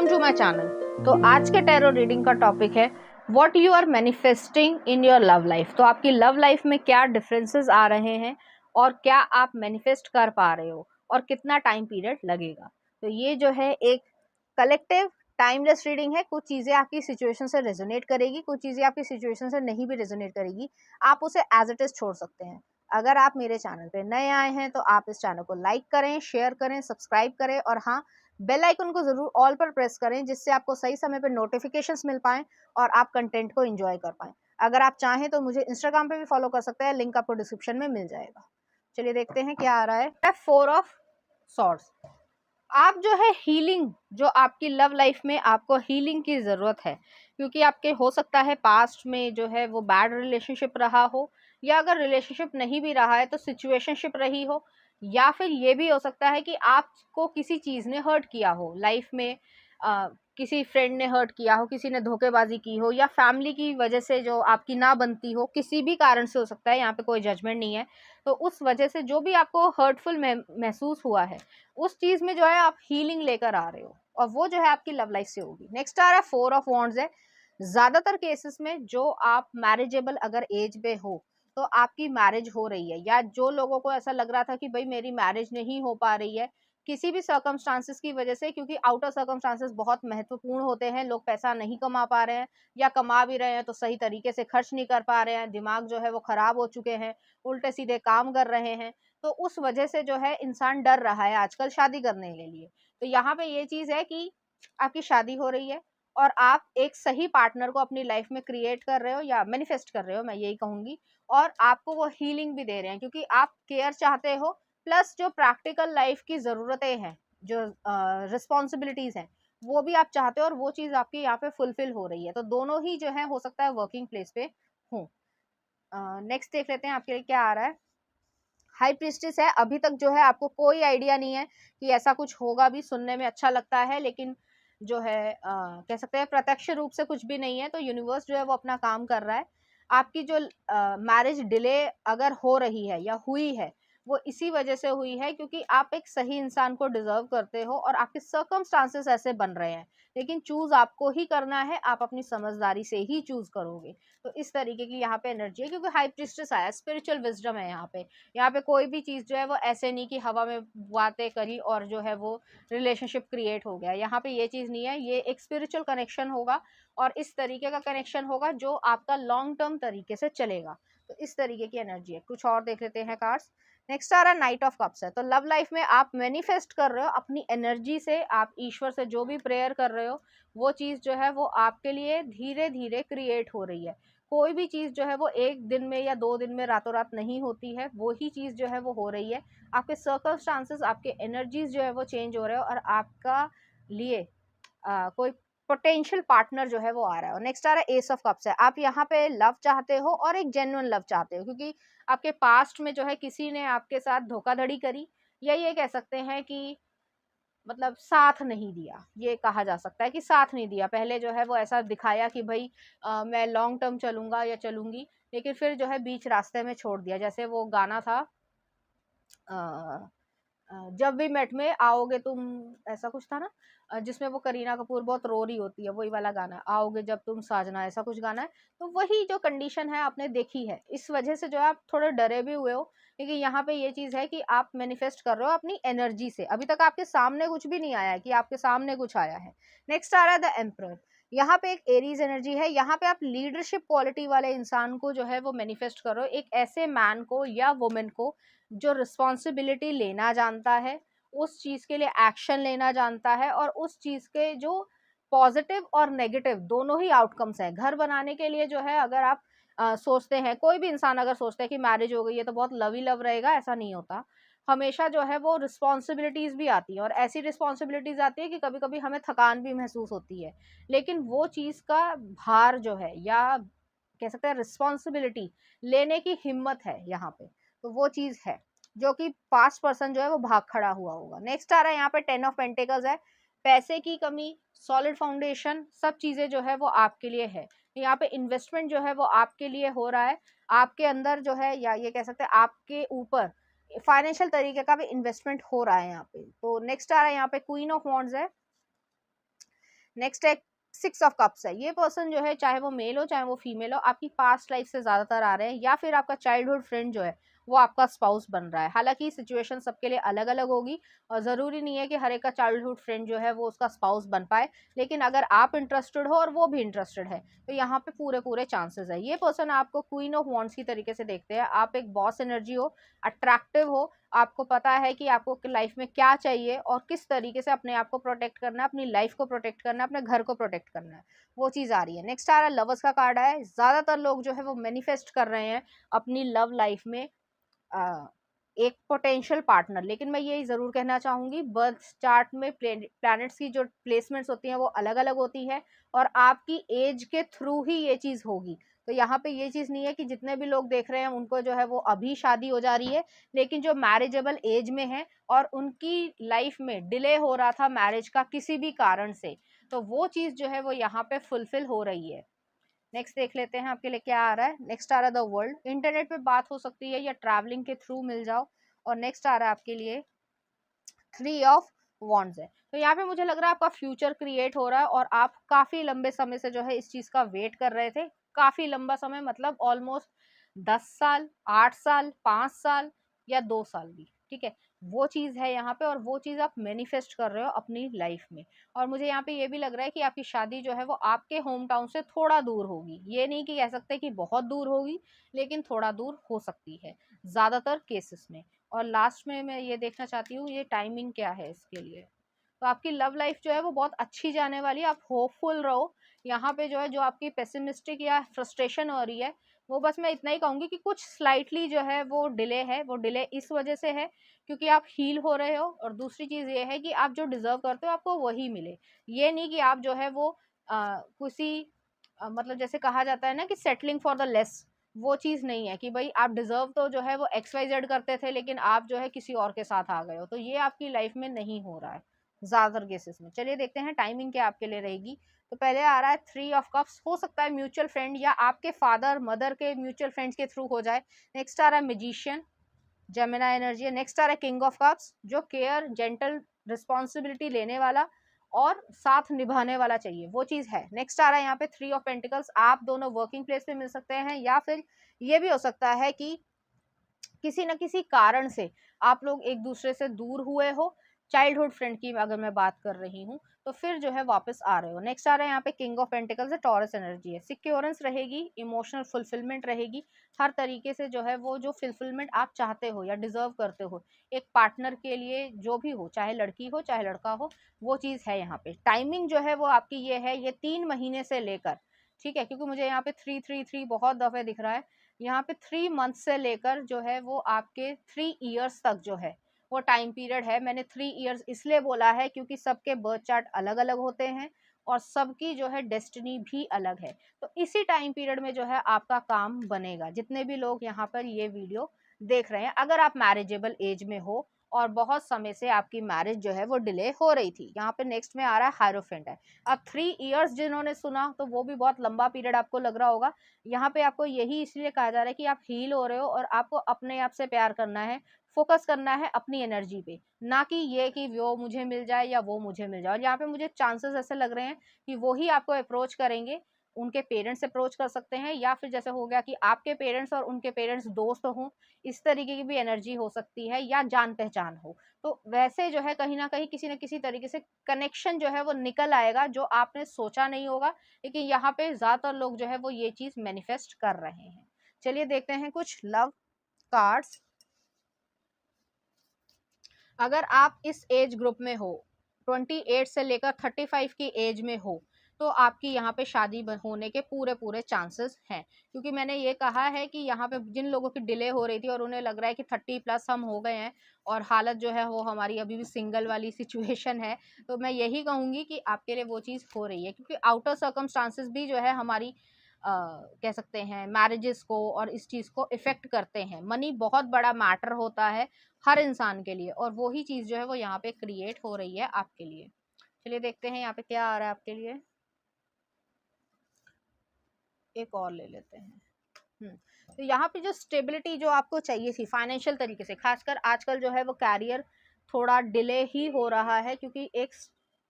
Welcome to my channel. तो आज के टैरो रीडिंग का टॉपिक है what you are manifesting in your love life. तो आपकी लव लाइफ में क्या डिफरेंसेस आ रहे हैं और क्या आप मैनिफेस्ट कर पा रहे हो और कितना टाइम पीरियड लगेगा। तो ये जो है एक कलेक्टिव टाइमलेस रीडिंग है। कुछ चीज़ें आपकी सिचुएशन से रेजोनेट करेगी, कुछ चीज़ें आपकी सिचुएशन से नहीं भी रेजोनेट करेगी। आप उसे एज इट इज छोड़ सकते हैं। अगर आप मेरे चैनल पे नए आए हैं तो आप इस चैनल को लाइक करें, शेयर करें, सब्सक्राइब करें और हाँ, बेल आइकन को जरूर ऑल पर प्रेस करें, जिससे आपको सही समय पर नोटिफिकेशंस मिल पाएं और आप कंटेंट को एंजॉय कर पाएं। अगर आप चाहें तो मुझे इंस्टाग्राम पे भी फॉलो कर सकते हैं, लिंक आपको डिस्क्रिप्शन में मिल जाएगा। चलिए देखते हैं क्या आ रहा है। 4 ऑफ सॉर्ड्स। आप जो है हीलिंग, जो आपकी लव लाइफ में आपको हीलिंग की ज़रूरत है, क्योंकि आपके हो सकता है पास्ट में जो है वो बैड रिलेशनशिप रहा हो, या अगर रिलेशनशिप नहीं भी रहा है तो सिचुएशनशिप रही हो, या फिर ये भी हो सकता है कि आपको किसी चीज़ ने हर्ट किया हो लाइफ में। किसी फ्रेंड ने हर्ट किया हो, किसी ने धोखेबाजी की हो, या फैमिली की वजह से जो आपकी ना बनती हो, किसी भी कारण से हो सकता है, यहाँ पे कोई जजमेंट नहीं है। तो उस वजह से जो भी आपको हर्टफुल महसूस हुआ है, उस चीज में जो है आप हीलिंग लेकर आ रहे हो, और वो जो है आपकी लव लाइफ से होगी। नेक्स्ट आ रहा है 4 ऑफ वॉन्ड्स है। ज्यादातर केसेस में जो आप मैरिजेबल अगर एज पे हो तो आपकी मैरिज हो रही है, या जो लोगों को ऐसा लग रहा था कि भाई मेरी मैरिज नहीं हो पा रही है किसी भी सर्कमस्टांसिस की वजह से, क्योंकि आउटर सर्कमस्टांसिस बहुत महत्वपूर्ण होते हैं। लोग पैसा नहीं कमा पा रहे हैं, या कमा भी रहे हैं तो सही तरीके से खर्च नहीं कर पा रहे हैं, दिमाग जो है वो खराब हो चुके हैं, उल्टे सीधे काम कर रहे हैं। तो उस वजह से जो है इंसान डर रहा है आजकल शादी करने के लिए। तो यहाँ पे ये चीज है कि आपकी शादी हो रही है और आप एक सही पार्टनर को अपनी लाइफ में क्रिएट कर रहे हो या मैनिफेस्ट कर रहे हो, मैं यही कहूंगी। और आपको वो हीलिंग भी दे रहे हैं, क्योंकि आप केयर चाहते हो, प्लस जो प्रैक्टिकल लाइफ की ज़रूरतें हैं, जो रिस्पॉन्सिबिलिटीज़ हैं, वो भी आप चाहते हो, और वो चीज़ आपकी यहाँ पे फुलफिल हो रही है। तो दोनों ही जो है हो सकता है वर्किंग प्लेस पे हो। नेक्स्ट देख लेते हैं आपके लिए क्या आ रहा है। हाई प्रीस्टिस है। अभी तक जो है आपको कोई आइडिया नहीं है कि ऐसा कुछ होगा भी, सुनने में अच्छा लगता है लेकिन जो है कह सकते हैं प्रत्यक्ष रूप से कुछ भी नहीं है। तो यूनिवर्स जो है वो अपना काम कर रहा है। आपकी जो मैरिज डिले अगर हो रही है या हुई है, वो इसी वजह से हुई है क्योंकि आप एक सही इंसान को डिजर्व करते हो और आपके सर्कमस्टांसेस ऐसे बन रहे हैं। लेकिन चूज आपको ही करना है, आप अपनी समझदारी से ही चूज करोगे। तो इस तरीके की यहाँ पे एनर्जी है, क्योंकि हाई प्रीस्टिस आया, स्पिरिचुअल विजडम है यहाँ पे। यहाँ पे कोई भी चीज़ जो है वो ऐसे नहीं कि हवा में बातें करी और जो है वो रिलेशनशिप क्रिएट हो गया। यहाँ पे ये चीज़ नहीं है, ये एक स्पिरिचुअल कनेक्शन होगा और इस तरीके का कनेक्शन होगा जो आपका लॉन्ग टर्म तरीके से चलेगा। तो इस तरीके की एनर्जी है। कुछ और देख लेते हैं कार्ड्स। नेक्स्ट आ रहा है नाइट ऑफ कप्स है। तो लव लाइफ में आप मैनिफेस्ट कर रहे हो अपनी एनर्जी से, आप ईश्वर से जो भी प्रेयर कर रहे हो वो चीज़ जो है वो आपके लिए धीरे धीरे क्रिएट हो रही है। कोई भी चीज़ जो है वो एक दिन में या 2 दिन में रातों रात नहीं होती है, वो ही चीज़ जो है वो हो रही है। आपके सर्कमस्टांसेस, आपके एनर्जीज जो है वो चेंज हो रहे हो और आपका लिए कोई पोटेंशियल पार्टनर जो है वो आ रहा है। और नेक्स्ट आ रहा है एस ऑफ कप्स है। आप यहाँ पे लव चाहते हो और एक जेन्युइन लव चाहते हो, क्योंकि आपके पास्ट में जो है किसी ने आपके साथ धोखाधड़ी करी, या ये कह सकते हैं कि मतलब साथ नहीं दिया, ये कहा जा सकता है कि साथ नहीं दिया। पहले जो है वो ऐसा दिखाया कि भाई मैं लॉन्ग टर्म चलूंगा या चलूंगी, लेकिन फिर जो है बीच रास्ते में छोड़ दिया। जैसे वो गाना था जब भी मेट में आओगे तुम, ऐसा कुछ था ना, जिसमें वो करीना कपूर बहुत रो रही होती है, वही वाला गाना, आओगे जब तुम साजना, ऐसा कुछ गाना है। तो वही जो कंडीशन है आपने देखी है, इस वजह से जो है आप थोड़े डरे भी हुए हो, क्योंकि यहाँ पे ये चीज है कि आप मैनिफेस्ट कर रहे हो अपनी एनर्जी से। अभी तक आपके सामने कुछ भी नहीं आया है कि आपके सामने कुछ आया है। नेक्स्ट आ रहा है द एम्परर। यहाँ पे एक एरीज एनर्जी है। यहाँ पे आप लीडरशिप क्वालिटी वाले इंसान को जो है वो मैनिफेस्ट करो, एक ऐसे मैन को या वुमेन को जो रिस्पॉन्सिबिलिटी लेना जानता है, उस चीज़ के लिए एक्शन लेना जानता है, और उस चीज़ के जो पॉजिटिव और नेगेटिव दोनों ही आउटकम्स हैं। घर बनाने के लिए जो है अगर आप सोचते हैं, कोई भी इंसान अगर सोचता है कि मैरिज हो गई है तो बहुत लव ही लव रहेगा, ऐसा नहीं होता। हमेशा जो है वो रिस्पॉन्सिबिलिटीज भी आती हैं, और ऐसी रिस्पॉन्सिबिलिटीज आती है कि कभी कभी हमें थकान भी महसूस होती है। लेकिन वो चीज़ का भार जो है, या कह सकते हैं रिस्पॉन्सिबिलिटी लेने की हिम्मत है यहाँ पे। तो वो चीज है जो कि पास्ट पर्सन जो है वो भाग खड़ा हुआ होगा। नेक्स्ट आ रहा है यहाँ पे 10 ऑफ पेंटिकल्स है। पैसे की कमी, सॉलिड फाउंडेशन, सब चीजें जो है वो आपके लिए है। यहाँ पे इन्वेस्टमेंट जो है वो आपके लिए हो रहा है, आपके अंदर जो है, या ये कह सकते हैं आपके ऊपर फाइनेंशियल तरीके का भी इन्वेस्टमेंट हो रहा है यहाँ पे। तो नेक्स्ट आ रहा है यहाँ पे क्वीन ऑफ वॉन्ड्स है। नेक्स्ट है 6 ऑफ कप्स है। ये पर्सन जो है, चाहे वो मेल हो चाहे वो फीमेल हो, आपकी पास्ट लाइफ से ज़्यादातर आ रहे हैं, या फिर आपका चाइल्डहुड फ्रेंड जो है वो आपका स्पाउस बन रहा है। हालांकि सिचुएशन सबके लिए अलग अलग होगी और ज़रूरी नहीं है कि हर एक का चाइल्डहुड फ्रेंड जो है वो उसका स्पाउस बन पाए, लेकिन अगर आप इंटरेस्टेड हो और वो भी इंटरेस्टेड है तो यहाँ पे पूरे पूरे चांसेस है। ये पर्सन आपको क्वीन ऑफ वॉन्ड्स की तरीके से देखते हैं। आप एक बॉस एनर्जी हो, अट्रैक्टिव हो, आपको पता है कि आपको लाइफ में क्या चाहिए और किस तरीके से अपने आप को प्रोटेक्ट करना है, अपनी लाइफ को प्रोटेक्ट करना है, अपने घर को प्रोटेक्ट करना है, वो चीज़ आ रही है। नेक्स्ट आ रहा है लवर्स का कार्ड है। ज़्यादातर लोग जो है वो मैनिफेस्ट कर रहे हैं अपनी लव लाइफ में एक पोटेंशियल पार्टनर। लेकिन मैं ये ज़रूर कहना चाहूँगी, बर्थ चार्ट में प्लैनेट्स की जो प्लेसमेंट्स होती हैं वो अलग अलग होती है और आपकी एज के थ्रू ही ये चीज़ होगी। तो यहाँ पे ये चीज़ नहीं है कि जितने भी लोग देख रहे हैं उनको जो है वो अभी शादी हो जा रही है, लेकिन जो मैरिजेबल एज में है और उनकी लाइफ में डिले हो रहा था मैरिज का किसी भी कारण से, तो वो चीज़ जो है वो यहाँ पे फुलफिल हो रही है। नेक्स्ट देख लेते हैं आपके लिए क्या आ रहा है। नेक्स्ट आ रहा है द वर्ल्ड। इंटरनेट पे बात हो सकती है या ट्रैवलिंग के थ्रू मिल जाओ। और नेक्स्ट आ रहा है आपके लिए 3 ऑफ वॉन्ड्स है। तो यहाँ पे मुझे लग रहा है आपका फ्यूचर क्रिएट हो रहा है और आप काफी लंबे समय से जो है इस चीज का वेट कर रहे थे। काफी लंबा समय मतलब ऑलमोस्ट 10 साल, 8 साल, 5 साल या 2 साल भी, ठीक है, वो चीज है यहाँ पे। और वो चीज आप मैनिफेस्ट कर रहे हो अपनी लाइफ में। और मुझे यहाँ पे ये भी लग रहा है कि आपकी शादी जो है वो आपके होम टाउन से थोड़ा दूर होगी। ये नहीं कि कह सकते कि बहुत दूर होगी, लेकिन थोड़ा दूर हो सकती है ज्यादातर केसेस में। और लास्ट में मैं ये देखना चाहती हूँ ये टाइमिंग क्या है इसके लिए। तो आपकी लव लाइफ जो है वो बहुत अच्छी जाने वाली है। आप होपफुल रहो। यहाँ पे जो है, जो आपकी पेसिमिस्टिक या फ्रस्ट्रेशन हो रही है, वो बस मैं इतना ही कहूँगी कि कुछ स्लाइटली जो है वो डिले है। वो डिले इस वजह से है क्योंकि आप हील हो रहे हो। और दूसरी चीज़ ये है कि आप जो डिजर्व करते हो आपको वही मिले। ये नहीं कि आप जो है वो किसी मतलब जैसे कहा जाता है ना कि सेटलिंग फॉर द लेस, वो चीज़ नहीं है कि भाई आप डिजर्व तो जो है वो XYZ करते थे, लेकिन आप जो है किसी और के साथ आ गए हो। तो ये आपकी लाइफ में नहीं हो रहा है ज़्यादातर केसेस में। चलिए देखते हैं टाइमिंग क्या आपके लिए रहेगी। तो पहले आ रहा है 3 ऑफ कप्स। हो सकता है म्यूचुअल फ्रेंड या आपके फादर मदर के म्यूचुअल फ्रेंड्स के थ्रू हो जाए। नेक्स्ट आ रहा है मैजिशियन, जेमिना एनर्जी है। नेक्स्ट आ रहा है किंग ऑफ कप्स, जो केयर, जेंटल, रिस्पॉन्सिबिलिटी लेने वाला और साथ निभाने वाला चाहिए, वो चीज़ है। नेक्स्ट आ रहा है यहाँ पे 3 ऑफ पेंटिकल्स। आप दोनों वर्किंग प्लेस पे मिल सकते हैं, या फिर ये भी हो सकता है कि किसी न किसी कारण से आप लोग एक दूसरे से दूर हुए हो। चाइल्डहुड फ्रेंड की अगर मैं बात कर रही हूँ तो फिर जो है वापस आ रहे हो। नेक्स्ट आ रहा है यहाँ पे किंग ऑफ पेंटिकल्स है, टॉरस एनर्जी है। सिक्योरेंस रहेगी, इमोशनल फुलफिलमेंट रहेगी। हर तरीके से जो है वो जो फुलफिलमेंट आप चाहते हो या डिजर्व करते हो एक पार्टनर के लिए, जो भी हो, चाहे लड़की हो चाहे लड़का हो, वो चीज़ है यहाँ पे। टाइमिंग जो है वो आपकी ये है, ये 3 महीने से लेकर, ठीक है, क्योंकि मुझे यहाँ पे 3 3 3 बहुत दफे दिख रहा है। यहाँ पे 3 मंथ से लेकर जो है वो आपके 3 इयर्स तक जो है वो टाइम पीरियड है। मैंने 3 इयर्स इसलिए बोला है क्योंकि सबके बर्थ चार्ट अलग अलग होते हैं और सबकी जो है डेस्टिनी भी अलग है। तो इसी टाइम पीरियड में जो है आपका काम बनेगा। जितने भी लोग यहाँ पर ये वीडियो देख रहे हैं, अगर आप मैरिजेबल एज में हो और बहुत समय से आपकी मैरिज जो है वो डिले हो रही थी। यहाँ पे नेक्स्ट में आ रहा है हायरोफेंट है। अब 3 इयर्स जिन्होंने सुना तो वो भी बहुत लंबा पीरियड आपको लग रहा होगा। यहाँ पे आपको यही इसलिए कहा जा रहा है कि आप हील हो रहे हो और आपको अपने आप से प्यार करना है, फोकस करना है अपनी एनर्जी पे, ना कि ये कि वो मुझे मिल जाए या वो मुझे मिल जाए। और यहाँ पे मुझे चांसेस ऐसे लग रहे हैं कि वो ही आपको अप्रोच करेंगे। उनके पेरेंट्स अप्रोच कर सकते हैं, या फिर जैसे हो गया कि आपके पेरेंट्स और उनके पेरेंट्स दोस्त हों, इस तरीके की भी एनर्जी हो सकती है, या जान पहचान हो। तो वैसे जो है कहीं ना कहीं किसी न किसी तरीके से कनेक्शन जो है वो निकल आएगा, जो आपने सोचा नहीं होगा। लेकिन यहाँ पे ज्यादातर लोग जो है वो ये चीज मैनिफेस्ट कर रहे हैं। चलिए देखते हैं कुछ लव कार्ड्स। अगर आप इस एज ग्रुप में हो, 28 से लेकर 35 की एज में हो, तो आपकी यहाँ पे शादी होने के पूरे पूरे चांसेस हैं। क्योंकि मैंने ये कहा है कि यहाँ पे जिन लोगों की डिले हो रही थी और उन्हें लग रहा है कि 30+ हम हो गए हैं और हालत जो है वो हमारी अभी भी सिंगल वाली सिचुएशन है, तो मैं यही कहूँगी कि आपके लिए वो चीज़ हो रही है। क्योंकि आउटर सर्कमस्टांसेस भी जो है हमारी कह सकते हैं मैरिजेस को और इस चीज़ को इफ़ेक्ट करते हैं। मनी बहुत बड़ा मैटर होता है हर इंसान के लिए, और वही चीज़ जो है वो यहाँ पे क्रिएट हो रही है आपके लिए। चलिए देखते हैं यहाँ पे क्या आ रहा है आपके लिए। एक और ले लेते हैं। तो यहाँ पे जो स्टेबिलिटी जो आपको चाहिए थी फाइनेंशियल तरीके से, खासकर आजकल जो है वो कैरियर थोड़ा डिले ही हो रहा है, क्योंकि एक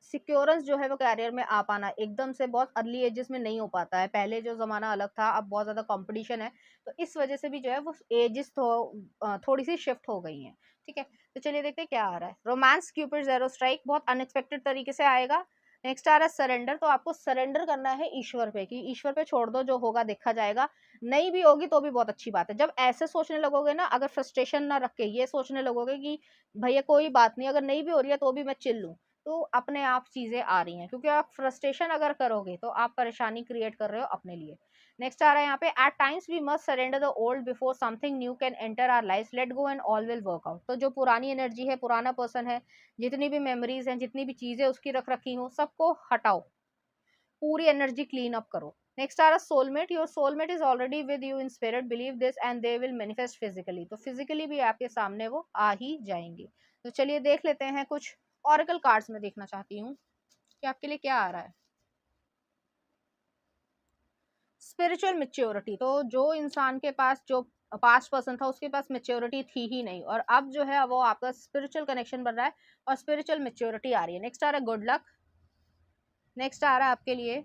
सिक्योरेंस जो है वो कैरियर में आ पाना एकदम से बहुत अर्ली एजेस में नहीं हो पाता है। पहले जो ज़माना अलग था, अब बहुत ज़्यादा कॉम्पिटिशन है, तो इस वजह से भी जो है वो एजेस थोड़ी सी शिफ्ट हो गई हैं। ठीक है, तो चलिए देखते हैं क्या आ रहा है। रोमांस क्यूपिड ज़ेरो स्ट्राइक बहुत अनएक्सपेक्टेड तरीके से आएगा। नेक्स्ट आ रहा है सरेंडर, तो आपको सरेंडर करना है ईश्वर पे, कि ईश्वर पे छोड़ दो, जो होगा देखा जाएगा। नहीं भी होगी तो भी बहुत अच्छी बात है। जब ऐसे सोचने लगोगे ना, अगर फ्रस्ट्रेशन ना रख के ये सोचने लगोगे कि भैया कोई बात नहीं, अगर नहीं भी हो रही है तो भी मैं चिल लूँ, तो अपने आप चीजें आ रही हैं, क्योंकि आप फ्रस्ट्रेशन अगर करोगे तो आप परेशानी क्रिएट कर रहे हो अपने लिए। नेक्स्ट आ रहा है यहाँ पे, at times we must surrender the old before something new can enter our life, let go and all will work out. तो जो पुरानी एनर्जी है, पुराना पर्सन है, जितनी भी मेमोरीज हैं, जितनी भी चीजें उसकी रख रखी हो, सबको हटाओ, पूरी एनर्जी क्लीन अप करो। नेक्स्ट आ रहा soulmate, your soulmate is already with you in spirit, believe this and they will manifest physically. तो फिजिकली भी आपके सामने वो आ ही जाएंगे। तो चलिए देख लेते हैं कुछ ऑरेकल कार्ड्स में देखना चाहती हूँ कि आपके लिए क्या आ रहा है। स्पिरिचुअल मेच्योरिटी, तो जो इंसान के पास, जो पास्ट पर्सन था, उसके पास मेच्योरिटी थी ही नहीं, और अब जो है वो आपका स्पिरिचुअल कनेक्शन बन रहा है और स्पिरिचुअल मेच्योरिटी आ रही है। नेक्स्ट आ रहा है गुड लक। नेक्स्ट आ रहा है आपके लिए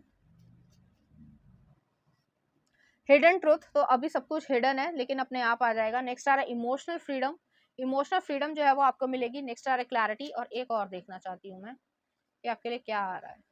हिडन ट्रुथ, तो अभी सब कुछ हिडन है लेकिन अपने आप आ जाएगा। नेक्स्ट आ रहा है इमोशनल फ्रीडम, इमोशनल फ्रीडम जो है वो आपको मिलेगी। नेक्स्ट आ रहा है क्लैरिटी, और एक और देखना चाहती हूँ मैं कि आपके लिए क्या आ रहा है।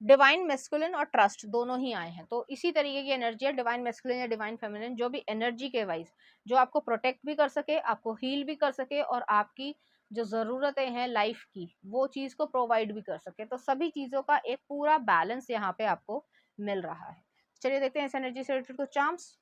डिवाइन मेस्कुलिन और ट्रस्ट दोनों ही आए हैं, तो इसी तरीके की एनर्जी है, डिवाइन मेस्कुलिन या डिवाइन फेमिनिन, जो भी एनर्जी के वाइज जो आपको प्रोटेक्ट भी कर सके, आपको हील भी कर सके, और आपकी जो ज़रूरतें हैं लाइफ की वो चीज़ को प्रोवाइड भी कर सके। तो सभी चीज़ों का एक पूरा बैलेंस यहाँ पे आपको मिल रहा है। चलिए देखते हैं इस एनर्जी से रिलेटेड कुछ चार्म्स।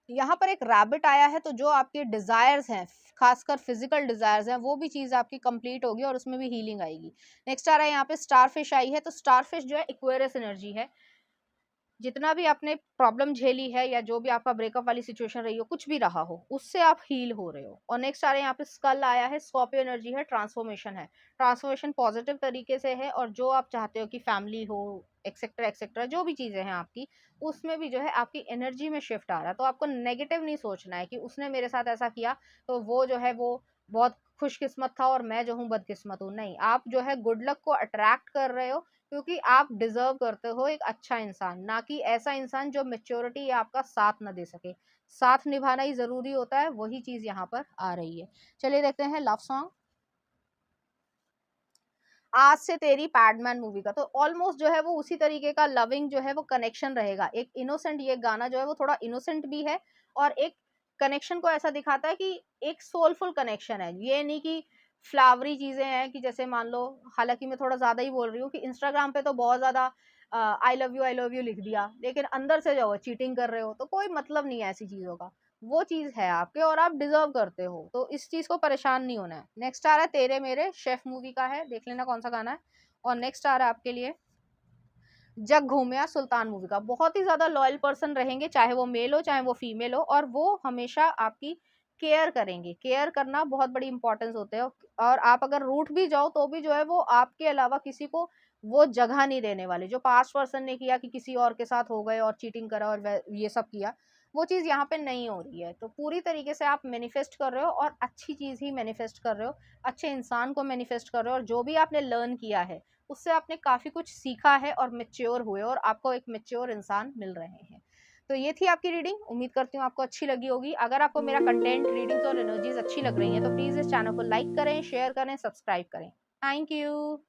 यहाँ पर एक रैबिट आया है, तो जो आपके डिजायर्स हैं, खासकर फिजिकल डिजायर्स हैं, वो भी चीज आपकी कंप्लीट होगी और उसमें भी हीलिंग आएगी। नेक्स्ट आ रहा है यहाँ पे स्टारफिश आई है, तो स्टारफिश जो है इक्वेरियस एनर्जी है। जितना भी आपने प्रॉब्लम झेली है, या जो भी आपका ब्रेकअप वाली सिचुएशन रही हो, कुछ भी रहा हो, उससे आप हील हो रहे हो। और नेक्स्ट आ रहे हैं यहाँ पे स्कल आया है, स्कॉर्पियो एनर्जी है, ट्रांसफॉर्मेशन है। ट्रांसफॉर्मेशन पॉजिटिव तरीके से है, और जो आप चाहते हो कि फैमिली हो, एक्सेट्रा एक्सेट्रा, जो भी चीजें हैं आपकी, उसमें भी जो है आपकी एनर्जी में शिफ्ट आ रहा है। तो आपको नेगेटिव नहीं सोचना है कि उसने मेरे साथ ऐसा किया तो वो जो है वो बहुत खुशकिस्मत था और मैं जो हूँ बदकिस्मत हूँ। नहीं, आप जो है गुड लक को अट्रैक्ट कर रहे हो, क्योंकि आप डिजर्व करते हो एक अच्छा इंसान, ना कि ऐसा इंसान जो मेच्योरिटी आपका साथ न दे सके। साथ निभाना ही जरूरी होता है, वही चीज यहाँ पर आ रही है। चलिए देखते हैं लव सॉन्ग। आज से तेरी पैडमैन मूवी का, तो ऑलमोस्ट जो है वो उसी तरीके का लविंग जो है वो कनेक्शन रहेगा। एक इनोसेंट, ये गाना जो है वो थोड़ा इनोसेंट भी है, और एक कनेक्शन को ऐसा दिखाता है कि एक सोलफुल कनेक्शन है। ये नहीं कि फ्लावरी चीजें हैं, कि जैसे मान लो, हालांकि मैं थोड़ा ज्यादा ही बोल रही हूँ, कि इंस्टाग्राम पे तो बहुत ज्यादा आई लव यू लिख दिया, लेकिन अंदर से जो है चीटिंग कर रहे हो, तो कोई मतलब नहीं है ऐसी चीजों का। वो चीज है आपके, और आप डिजर्व करते हो, तो इस चीज को परेशान नहीं होना है। नेक्स्ट आ रहा है तेरे मेरे, शेफ मूवी का है, देख लेना कौन सा गाना है। और नेक्स्ट आ रहा है आपके लिए जग घूमिया सुल्तान मूवी का। बहुत ही ज्यादा लॉयल पर्सन रहेंगे, चाहे वो मेल हो चाहे वो फीमेल हो, और वो हमेशा आपकी केयर करेंगे। केयर करना बहुत बड़ी इंपॉर्टेंस होते हैं, और आप अगर रूठ भी जाओ तो भी जो है वो आपके अलावा किसी को वो जगह नहीं देने वाले। जो पास्ट पर्सन ने किया कि किसी और के साथ हो गए और चीटिंग करा और ये सब किया, वो चीज यहाँ पे नहीं हो रही है। तो पूरी तरीके से आप मैनिफेस्ट कर रहे हो, और अच्छी चीज ही मैनिफेस्ट कर रहे हो, अच्छे इंसान को मैनिफेस्ट कर रहे हो, और जो भी आपने लर्न किया है उससे आपने काफी कुछ सीखा है और मेच्योर हुए, और आपको एक मेच्योर इंसान मिल रहे हैं। तो ये थी आपकी रीडिंग, उम्मीद करती हूँ आपको अच्छी लगी होगी। अगर आपको मेरा कंटेंट, रीडिंग्स और एनर्जीज अच्छी लग रही हैं तो प्लीज इस चैनल को लाइक करें, शेयर करें, सब्सक्राइब करें। Thank you.